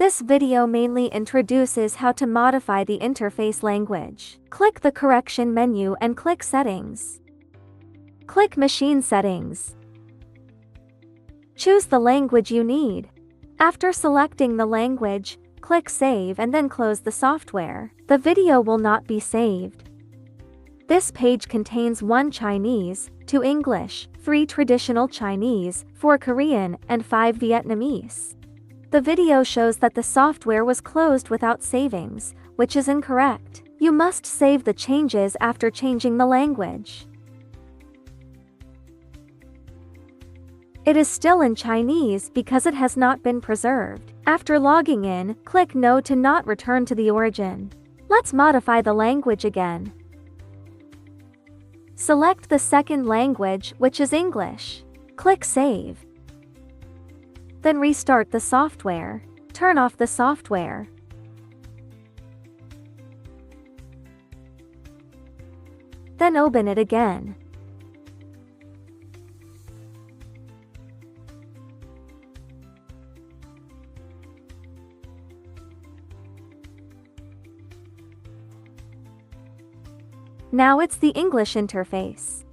This video mainly introduces how to modify the interface language. Click the correction menu and click Settings. Click Machine Settings. Choose the language you need. After selecting the language, click Save and then close the software. The video will not be saved. This page contains 1 Chinese, 2 English, 3 traditional Chinese, 4 Korean, and 5 Vietnamese. The video shows that the software was closed without savings, which is incorrect. You must save the changes after changing the language. It is still in Chinese because it has not been preserved. After logging in, click No to not return to the origin. Let's modify the language again. Select the second language, which is English. Click Save. Then restart the software. Turn off the software. Then open it again. Now it's the English interface.